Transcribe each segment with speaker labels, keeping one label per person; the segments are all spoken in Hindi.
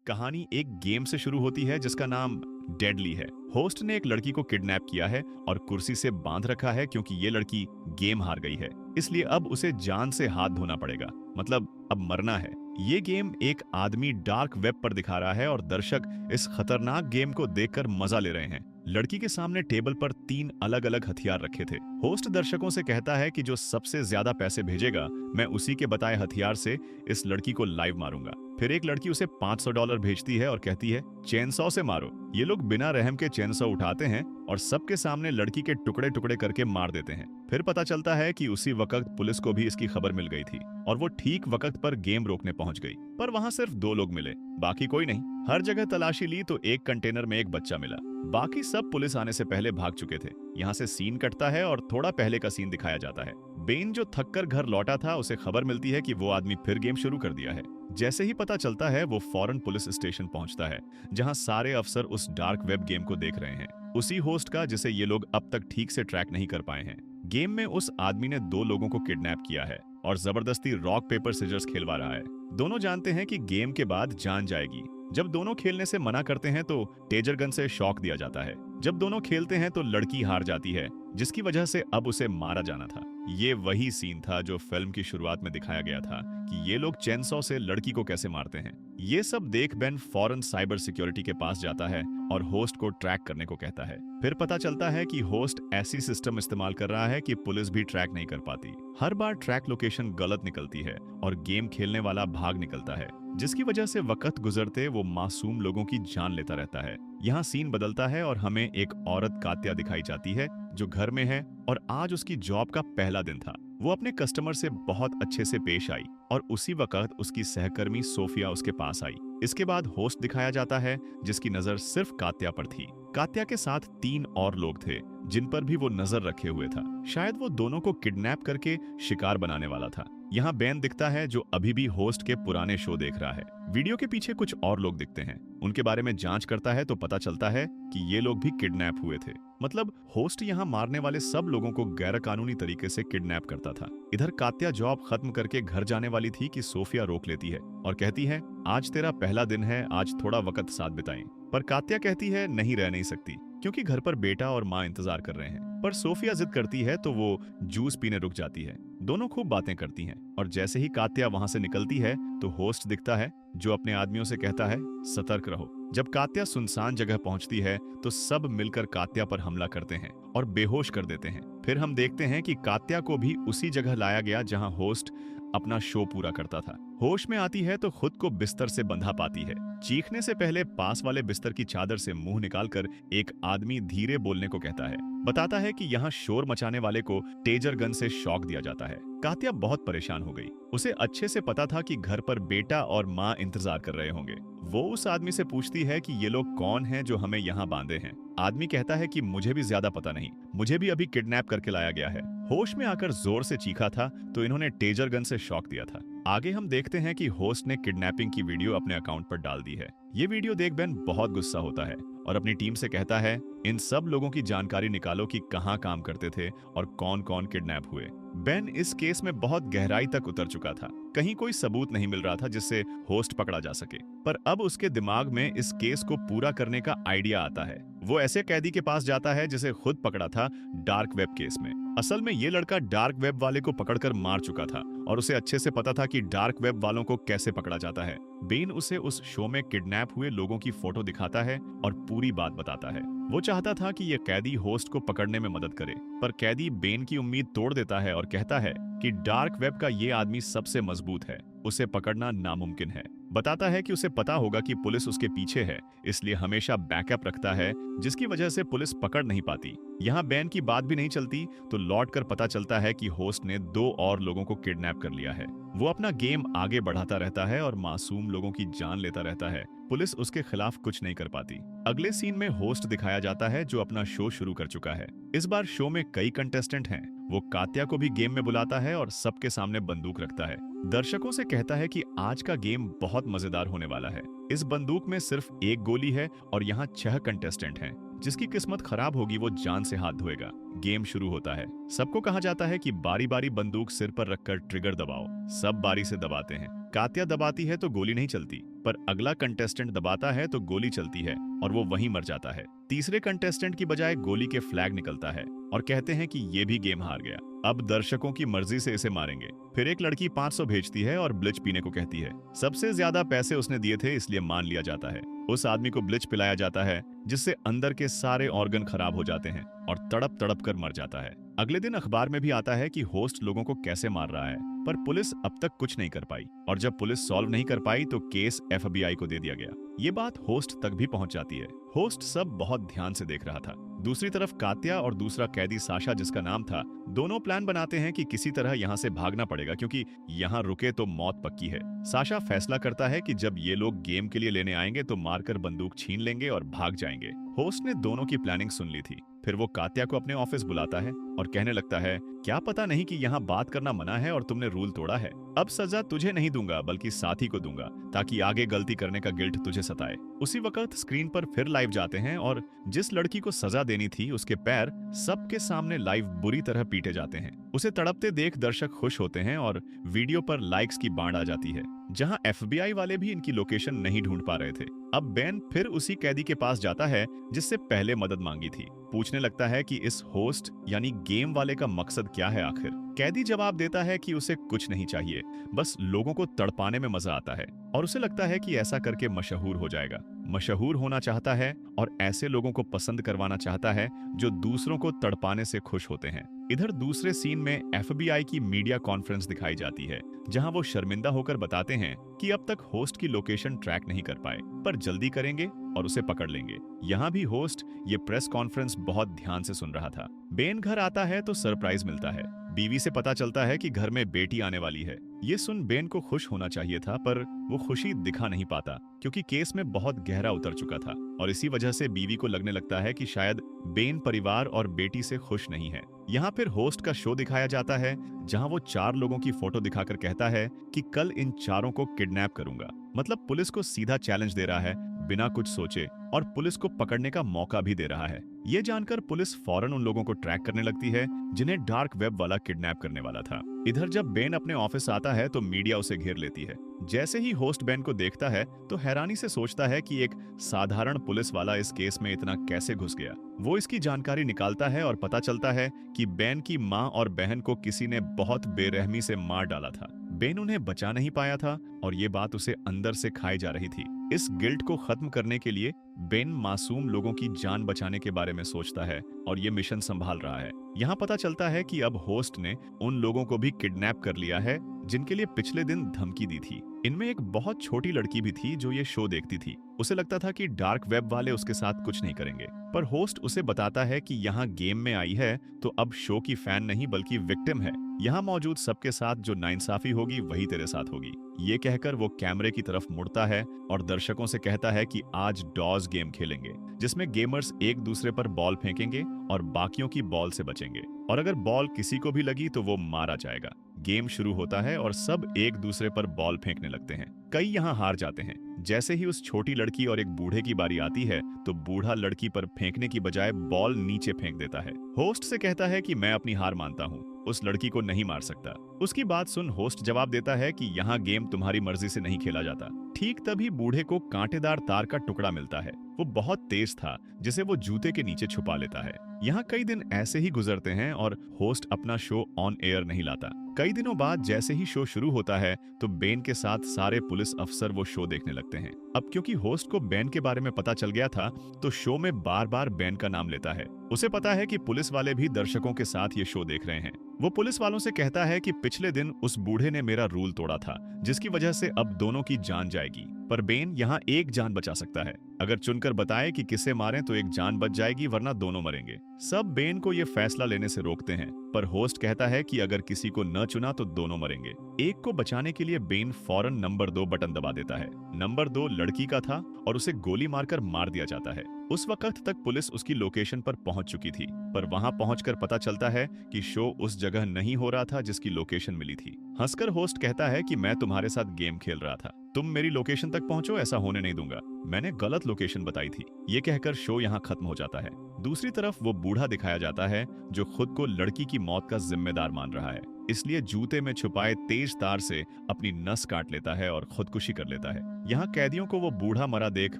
Speaker 1: कहानी एक गेम से शुरू होती है जिसका नाम डेडली है। होस्ट ने एक लड़की को किडनैप किया है और कुर्सी से बांध रखा है क्योंकि ये लड़की गेम हार गई है। इसलिए अब उसे जान से हाथ धोना पड़ेगा, मतलब अब मरना है। ये गेम एक आदमी डार्क वेब पर दिखा रहा है और दर्शक इस खतरनाक गेम को देखकर मजा ले रहे हैं। लड़की के सामने टेबल पर 3 अलग अलग हथियार रखे थे। होस्ट दर्शकों से कहता है कि जो सबसे ज्यादा पैसे भेजेगा, मैं उसी के बताए हथियार से इस लड़की को लाइव मारूंगा। फिर एक लड़की उसे $500 भेजती है और कहती है, चेनसॉ से मारो। ये लोग बिना रहम के चेनसॉ उठाते हैं और सबके सामने लड़की के टुकड़े टुकड़े करके मार देते हैं। फिर पता चलता है कि उसी वक्त पुलिस को भी इसकी खबर मिल गई थी और वो ठीक वक्त पर गेम रोकने पहुंच गई। पर वहां सिर्फ 2 लोग मिले, बाकी कोई नहीं। हर जगह तलाशी ली तो एक कंटेनर में एक बच्चा मिला। बाकी सब पुलिस आने से पहले भाग चुके थे। यहाँ से सीन कटता है और थोड़ा पहले का सीन दिखाया जाता है। बेन जो थक कर घर लौटा था, उसे खबर मिलती है कि वो आदमी फिर गेम शुरू कर दिया है। जैसे ही पता चलता है, वो फौरन पुलिस स्टेशन पहुंचता है, जहां सारे अफसर उस डार्क वेब गेम को देख रहे हैं, उसी होस्ट का जिसे ये लोग अब तक ठीक से ट्रैक नहीं कर पाए हैं। गेम में उस आदमी ने 2 लोगों को किडनैप किया है और जबरदस्ती रॉक पेपर सिजर्स खेलवा रहा है। दोनों जानते हैं कि गेम के बाद जान जाएगी। जब दोनों खेलने से मना करते हैं तो टेजर गन से शॉक दिया जाता है। जब दोनों खेलते हैं तो लड़की हार जाती है, जिसकी वजह से अब उसे मारा जाना था। ये वही सीन था जो फिल्म की शुरुआत में दिखाया गया था कि ये लोग चेनसॉ से लड़की को कैसे मारते हैं। ये सब देख बेन फौरन साइबर सिक्योरिटी के पास जाता है और होस्ट को ट्रैक करने को कहता है। फिर पता चलता है कि होस्ट ऐसी सिस्टम इस्तेमाल कर रहा है कि पुलिस भी ट्रैक नहीं कर पाती। हर बार ट्रैक लोकेशन गलत निकलती है और गेम खेलने वाला भाग निकलता है, जिसकी वजह से वक्त गुजरते वो मासूम लोगों की जान लेता रहता है। यहाँ सीन बदलता है और हमें एक औरत कात्या दिखाई जाती है जो घर में है और आज उसकी जॉब का पहला दिन था। वो अपने कस्टमर से बहुत अच्छे से पेश आई और उसी वक्त उसकी सहकर्मी सोफिया उसके पास आई। इसके बाद होस्ट दिखाया जाता है जिसकी नजर सिर्फ कात्या पर थी। कात्या के साथ 3 और लोग थे जिन पर भी वो नजर रखे हुए था। शायद वो दोनों को किडनैप करके शिकार बनाने वाला था। यहाँ बेन दिखता है जो अभी भी होस्ट के पुराने शो देख रहा है। वीडियो के पीछे कुछ और लोग दिखते हैं। उनके बारे में जांच करता है तो पता चलता है कि ये लोग भी किडनैप हुए थे। मतलब होस्ट यहाँ मारने वाले सब लोगों को गैर कानूनी तरीके से किडनैप करता था। इधर कात्या जॉब खत्म करके घर जाने वाली थी कि सोफिया रोक लेती है और कहती है, आज तेरा पहला दिन है, आज थोड़ा वक्त साथ बिताएं। पर कात्या कहती है नहीं, रह नहीं सकती क्योंकि घर पर बेटा और माँ इंतजार कर रहे हैं। पर सोफिया जिद करती है तो वो जूस पीने रुक जाती है। दोनों खूब बातें करती हैं और जैसे ही कात्या वहां से निकलती है तो होस्ट दिखता है जो अपने आदमियों से कहता है, सतर्क रहो। जब कात्या सुनसान जगह पहुंचती है तो सब मिलकर कात्या पर हमला करते हैं और बेहोश कर देते हैं। फिर हम देखते हैं कि कात्या को भी उसी जगह लाया गया जहां होस्ट अपना शो पूरा करता था। होश में आती है तो खुद को बिस्तर से बंधा पाती है। चीखने से पहले पास वाले बिस्तर की चादर से मुंह निकालकर एक आदमी धीरे बोलने को कहता है। बताता है कि यहाँ शोर मचाने वाले को टेजर गन से शॉक दिया जाता है। कात्या बहुत परेशान हो गई। उसे अच्छे से पता था कि घर पर बेटा और माँ इंतजार कर रहे होंगे। वो उस आदमी से पूछती है कि ये लोग कौन हैं जो हमें यहाँ बांधे हैं। आदमी कहता है कि मुझे भी ज्यादा पता नहीं, मुझे भी अभी किडनैप करके लाया गया है। होश में आकर जोर से चीखा था तो इन्होंने टेजर गन से शॉक दिया था। आगे हम देखते हैं कि होस्ट ने किडनैपिंग की वीडियो अपने अकाउंट पर डाल दी है। ये वीडियो देख बेन बहुत गुस्सा होता है और अपनी टीम से कहता है, इन सब लोगों की जानकारी निकालो कि कहाँ काम करते थे और कौन कौन किडनैप हुए। बेन इस केस में बहुत गहराई तक उतर चुका था। कहीं कोई सबूत नहीं मिल रहा था जिससे होस्ट पकड़ा जा सके, पर अब उसके दिमाग में इस केस को पूरा करने का आइडिया आता है। वो ऐसे कैदी के पास जाता है जिसे खुद पकड़ा था डार्क वेब केस में। असल में ये लड़का डार्क वेब वाले को पकड़कर मार चुका था और उसे अच्छे से पता था कि डार्क वेब वालों को कैसे पकड़ा जाता है। बेन उसे उस शो में किडनैप हुए लोगों की फोटो दिखाता है और पूरी बात बताता है। वो चाहता था कि ये कैदी होस्ट को पकड़ने में मदद करे, पर कैदी बेन की उम्मीद तोड़ देता है और कहता है कि डार्क वेब का ये आदमी सबसे मजबूत है, उसे पकड़ना नामुमकिन है। बताता है कि उसे पता होगा कि पुलिस उसके पीछे है, इसलिए हमेशा बैकअप रखता है, जिसकी वजह से पुलिस पकड़ नहीं पाती। यहाँ बेन की बात भी नहीं चलती तो लौट कर पता चलता है कि होस्ट ने 2 और लोगों को किडनैप कर लिया है। वो अपना गेम आगे बढ़ाता रहता है और मासूम लोगों की जान लेता रहता है। पुलिस उसके खिलाफ कुछ नहीं कर पाती। अगले सीन में होस्ट दिखाया जाता है जो अपना शो शुरू कर चुका है। इस बार शो में कई कंटेस्टेंट हैं। वो कात्या को भी गेम में बुलाता है और सबके सामने बंदूक रखता है। दर्शकों से कहता है कि आज का गेम बहुत मजेदार होने वाला है। इस बंदूक में सिर्फ 1 गोली है और यहाँ 6 कंटेस्टेंट हैं। जिसकी किस्मत खराब होगी वो जान से हाथ धोएगा। गेम शुरू होता है। सबको कहा जाता है कि बारी बारी बंदूक सिर पर रखकर ट्रिगर दबाओ। सब बारी से दबाते हैं। कात्या दबाती है तो गोली नहीं चलती, पर अगला कंटेस्टेंट दबाता है तो गोली चलती है और वो वहीं मर जाता है। तीसरे कंटेस्टेंट की बजाय गोली के फ्लैग निकलता है और कहते हैं कि ये भी गेम हार गया, अब दर्शकों की मर्जी से इसे मारेंगे। फिर एक लड़की 500 भेजती है और ब्लिच पीने को कहती है। सबसे ज्यादा पैसे उसने दिए थे इसलिए मान लिया जाता है। उस आदमी को ब्लिच पिलाया जाता है जिससे अंदर के सारे ऑर्गन खराब हो जाते हैं और तड़प तड़प कर मर जाता है। अगले दिन अखबार में भी आता है कि होस्ट लोगों को कैसे मार रहा है, पर पुलिस अब तक कुछ नहीं कर पाई और जब पुलिस सॉल्व नहीं कर पाई तो केस FBI को दे दिया गया। ये बात होस्ट तक भी पहुंच जाती है। होस्ट सब बहुत ध्यान से देख रहा था। दूसरी तरफ कात्या और दूसरा कैदी साशा जिसका नाम था, दोनों प्लान बनाते हैं कि किसी तरह यहाँ से भागना पड़ेगा क्योंकि यहाँ रुके तो मौत पक्की है। साशा फैसला करता है कि जब ये लोग गेम के लिए लेने आएंगे तो मारकर बंदूक छीन लेंगे और भाग जाएंगे। होस्ट ने दोनों की प्लानिंग सुन ली थी। फिर वो कात्या को अपने ऑफिस बुलाता है और कहने लगता है, क्या पता नहीं कि यहाँ बात करना मना है और तुमने रूल तोड़ा है। अब सजा तुझे नहीं दूंगा बल्कि साथी को दूंगा ताकि आगे गलती करने का गिल्ट तुझे सताए। उसी वक्त स्क्रीन पर फिर लाइव जाते हैं और जिस लड़की को सजा देनी थी उसके पैर सबके सामने लाइव बुरी तरह पीटे जाते हैं। उसे तड़पते देख दर्शक खुश होते हैं और वीडियो पर लाइक्स की बाढ़ आ जाती है, जहां FBI वाले भी इनकी लोकेशन नहीं ढूंढ पा रहे थे। अब बेन फिर उसी कैदी के पास जाता है जिससे पहले मदद मांगी थी। पूछने लगता है कि इस होस्ट यानी गेम वाले का मकसद क्या है आखिर। कैदी जवाब देता है कि उसे कुछ नहीं चाहिए, बस लोगों को तड़पाने में मजा आता है और उसे लगता है कि ऐसा करके मशहूर हो जाएगा। मशहूर होना चाहता है और ऐसे लोगों को पसंद करवाना चाहता है जो दूसरों को तड़पाने से खुश होते हैं। इधर दूसरे सीन में FBI की मीडिया कॉन्फ्रेंस दिखाई जाती है जहां वो शर्मिंदा होकर बताते हैं कि अब तक होस्ट की लोकेशन ट्रैक नहीं कर पाए, पर जल्दी करेंगे और उसे पकड़ लेंगे। यहाँ भी होस्ट ये प्रेस कॉन्फ्रेंस बहुत ध्यान से सुन रहा था। बेन घर आता है तो सरप्राइज मिलता है। बीवी से पता चलता है कि घर में बेटी आने वाली है। ये सुन बेन को खुश होना चाहिए था, पर वो खुशी दिखा नहीं पाता क्योंकि केस में बहुत गहरा उतर चुका था और इसी वजह से बीवी को लगने लगता है कि शायद बेन परिवार और बेटी से खुश नहीं है। यहाँ फिर होस्ट का शो दिखाया जाता है जहाँ वो 4 लोगों की फोटो दिखाकर कहता है कि कल इन चारों को किडनैप करूंगा। मतलब पुलिस को सीधा चैलेंज दे रहा है बिना कुछ सोचे और पुलिस को पकड़ने का मौका भी दे रहा है। ये जानकर पुलिस फौरन उन लोगों को ट्रैक करने लगती है जिन्हें डार्क वेब वाला किडनैप करने वाला था। इधर जब बेन अपने ऑफिस आता है तो मीडिया उसे घेर लेती है। जैसे ही होस्ट बेन को देखता है तो हैरानी से सोचता है कि एक साधारण पुलिस वाला इस केस में इतना कैसे घुस गया। वो इसकी जानकारी निकालता है और पता चलता है कि बेन की माँ और बहन को किसी ने बहुत बेरहमी से मार डाला था। बेन उन्हें बचा नहीं पाया था और ये बात उसे अंदर से खाई जा रही थी। इस गिल्ट को खत्म करने के लिए बेन मासूम लोगों की जान बचाने के बारे में सोचता है और ये मिशन संभाल रहा है। यहाँ पता चलता है कि अब होस्ट ने उन लोगों को भी किडनैप कर लिया है जिनके लिए पिछले दिन धमकी दी थी। इनमें एक बहुत छोटी लड़की भी थी जो ये शो देखती थी। उसे लगता था कि डार्क वेब वाले उसके साथ कुछ नहीं करेंगे, पर होस्ट उसे बताता है कि यहाँ गेम में आई है तो अब शो की फैन नहीं बल्कि विक्टिम है। यहाँ मौजूद सबके साथ जो नाइंसाफी होगी वही तेरे साथ होगी। ये कहकर वो कैमरे की तरफ मुड़ता है और दर्शकों से कहता है कि आज डॉज गेम खेलेंगे जिसमें गेमर्स एक दूसरे पर बॉल फेंकेंगे और बाकियों की बॉल से बचेंगे और अगर बॉल किसी को भी लगी तो वो मारा जाएगा। गेम शुरू होता है और सब एक दूसरे पर बॉल फेंकने लगते हैं। कई यहाँ हार जाते हैं। जैसे ही उस छोटी लड़की और एक बूढ़े की बारी आती है तो बूढ़ा लड़की पर फेंकने की बजाय बॉल नीचे फेंक देता है। होस्ट से कहता है कि मैं अपनी हार मानता हूँ, उस लड़की को नहीं मार सकता। उसकी बात सुन होस्ट जवाब देता है कि यहाँ गेम तुम्हारी मर्जी से नहीं खेला जाता। ठीक तभी बूढ़े को कांटेदार तार का टुकड़ा मिलता है। वो बहुत तेज था जिसे वो जूते के नीचे छुपा लेता है। यहाँ कई दिन ऐसे ही गुजरते हैं और होस्ट अपना शो ऑन एयर नहीं लाता। कई दिनों बाद जैसे ही शो शुरू होता है तो बेन के साथ सारे पुलिस अफसर वो शो देखने लगते हैं। अब क्योंकि होस्ट को बेन के बारे में पता चल गया था तो शो में बार बार बेन का नाम लेता है। उसे पता है कि पुलिस वाले भी दर्शकों के साथ ये शो देख रहे हैं। वो पुलिस वालों से कहता है कि पिछले दिन उस बूढ़े ने मेरा रूल तोड़ा था जिसकी वजह से अब दोनों की जान जाएगी, पर बेन यहाँ एक जान बचा सकता है। अगर चुनकर बताए कि किसे मारें तो एक जान बच जाएगी वरना दोनों मरेंगे। सब बेन को ये फैसला लेने से रोकते हैं, पर होस्ट कहता है कि अगर किसी को न चुना तो दोनों मरेंगे। एक को बचाने के लिए बेन फौरन नंबर 2 बटन दबा देता है। नंबर 2 लड़की का था और उसे गोली मारकर मार दिया जाता है। उस वक्त तक पुलिस उसकी लोकेशन पर पहुंच चुकी थी, पर वहां पहुंचकर पता चलता है कि शो उस जगह नहीं हो रहा था जिसकी लोकेशन मिली थी। हंसकर होस्ट कहता है कि मैं तुम्हारे साथ गेम खेल रहा था, तुम मेरी लोकेशन तक पहुंचो, ऐसा होने नहीं दूंगा, मैंने गलत लोकेशन बताई थी। ये कहकर शो यहाँ खत्म हो जाता है। दूसरी तरफ वो बूढ़ा दिखाया जाता है जो खुद को लड़की की मौत का जिम्मेदार मान रहा है। इसलिए जूते में छुपाए तेज तार से अपनी नस काट लेता है और खुदकुशी कर लेता है। यहाँ कैदियों को वो बूढ़ा मरा देख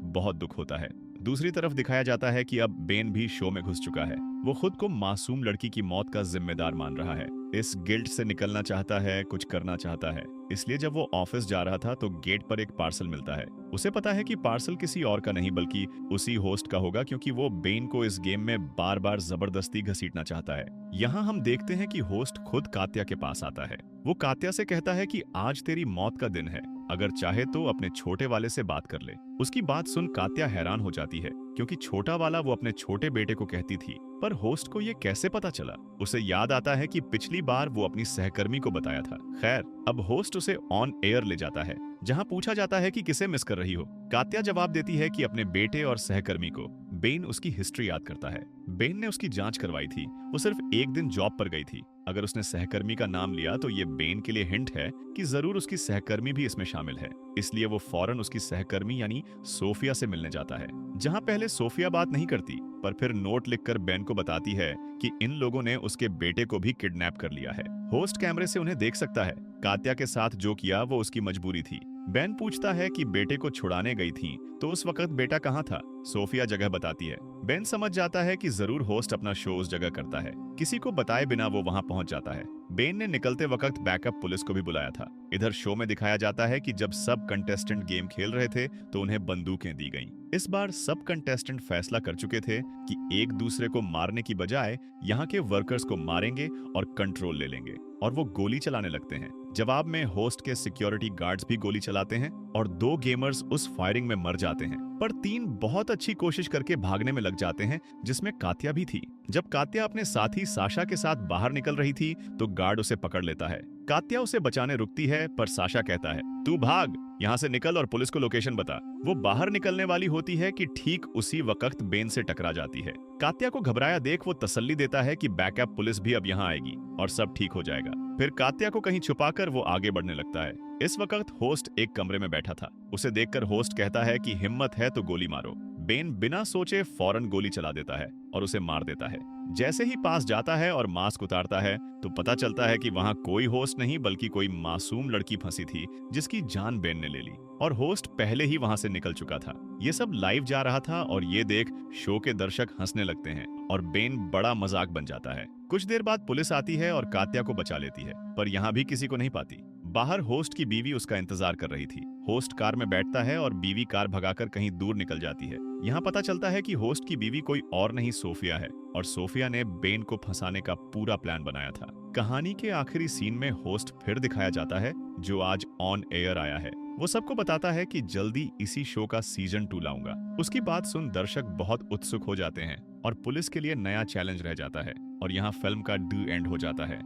Speaker 1: बहुत दुख होता है। दूसरी तरफ दिखाया जाता है कि अब बेन भी शो में घुस चुका है। वो खुद को मासूम लड़की की मौत का जिम्मेदार मान रहा है। इस गिल्ट से निकलना चाहता है, कुछ करना चाहता है। इसलिए जब वो ऑफिस जा रहा था तो गेट पर एक पार्सल मिलता है। उसे पता है कि पार्सल किसी और का नहीं बल्कि उसी होस्ट का होगा, क्योंकि वो बेन को इस गेम में बार बार जबरदस्ती घसीटना चाहता है। यहाँ हम देखते हैं कि होस्ट खुद कात्या के पास आता है। वो कात्या से कहता है कि आज तेरी मौत का दिन है, अगर चाहे तो अपने छोटे वाले से बात कर ले। उसकी बात सुन कात्या हैरान हो जाती है, क्योंकि छोटा वाला वो अपने छोटे बेटे को कहती थी। पर होस्ट को ये कैसे पता चला? उसे याद आता है कि पिछली बार वो अपनी सहकर्मी को बताया था। खैर, अब होस्ट उसे ऑन एयर ले जाता है, जहां पूछा जाता है कि किसे मिस कर रही हो। कात्या जवाब देती है कि अपने बेटे और सहकर्मी को। बेन उसकी हिस्ट्री याद करता है। बेन ने उसकी जांच करवाई थी, वो सिर्फ एक दिन जॉब पर गई थी। अगर उसने सहकर्मी का नाम लिया तो ये बेन के लिए हिंट है कि जरूर उसकी सहकर्मी भी इसमें शामिल है। इसलिए वो फौरन उसकी सहकर्मी यानी सोफिया से मिलने जाता है, जहां पहले सोफिया बात नहीं करती, पर फिर नोट लिखकर बेन को बताती है कि इन लोगों ने उसके बेटे को भी किडनैप कर लिया है। होस्ट कैमरे से उन्हें देख सकता है। कात्या के साथ जो किया वो उसकी मजबूरी थी। बेन पूछता है कि बेटे को छुड़ाने गई थी तो उस वक्त बेटा कहाँ था? सोफिया जगह बताती है। बेन समझ जाता है कि जरूर होस्ट अपना शो उस जगह करता है। किसी को बताए बिना वो वहां पहुंच जाता है। बेन ने निकलते वक्त बैकअप पुलिस को भी बुलाया था। इधर शो में दिखाया जाता है कि जब सब कंटेस्टेंट गेम खेल रहे थे तो उन्हें बंदूकें दी गईं। इस बार सब कंटेस्टेंट फैसला कर चुके थे कि एक दूसरे को मारने की बजाय यहाँ के वर्कर्स को मारेंगे और कंट्रोल ले लेंगे, और वो गोली चलाने लगते हैं। जवाब में होस्ट के सिक्योरिटी गार्ड्स भी गोली चलाते हैं और 2 गेमर्स उस फायरिंग में मर जाते हैं। पर 3 बहुत अच्छी कोशिश करके भागने में लग जाते हैं, जिसमें कात्या भी थी। जब कात्या अपने साथी साशा के साथ बाहर निकल रही थी तो गार्ड उसे पकड़ लेता है। कात्या उसे बचाने रुकती है, पर साशा कहता है, तू भाग, यहाँ से निकल और पुलिस को लोकेशन बता। वो बाहर निकलने वाली होती है कि ठीक उसी वक्त बेन से टकरा जाती है। कात्या को घबराया देख वो तसल्ली देता है कि बैकअप पुलिस भी अब यहाँ आएगी और सब ठीक हो जाएगा। फिर कात्या को कहीं छुपाकर वो आगे बढ़ने लगता है। इस वक्त होस्ट एक कमरे में बैठा था। उसे देखकर होस्ट कहता है कि हिम्मत है तो गोली मारो। बेन बिना सोचे फौरन गोली चला देता है और उसे मार देता है। जैसे ही पास जाता है और मास्क उतारता है तो पता चलता है कि वहां कोई होस्ट नहीं बल्कि कोई मासूम लड़की फंसी थी, जिसकी जान बेन ने ले ली, और होस्ट पहले ही वहां से निकल चुका था। ये सब लाइव जा रहा था और ये देख शो के दर्शक हंसने लगते हैं और बेन बड़ा मजाक बन जाता है। कुछ देर बाद पुलिस आती है और कात्या को बचा लेती है, पर यहाँ भी किसी को नहीं पाती। बाहर होस्ट की बीवी उसका इंतजार कर रही थी। होस्ट कार में बैठता है और बीवी कार भगाकर कहीं दूर निकल जाती है। यहाँ पता चलता है कि होस्ट की बीवी कोई और नहीं सोफिया है, और सोफिया ने बेन को फंसाने का पूरा प्लान बनाया था। कहानी के आखिरी सीन में होस्ट फिर दिखाया जाता है, जो आज ऑन एयर आया है। वो सबको बताता है कि जल्दी इसी शो का सीजन 2 लाऊंगा। उसकी बात सुन दर्शक बहुत उत्सुक हो जाते हैं और पुलिस के लिए नया चैलेंज रह जाता है, और यहाँ फिल्म का डू एंड हो जाता है।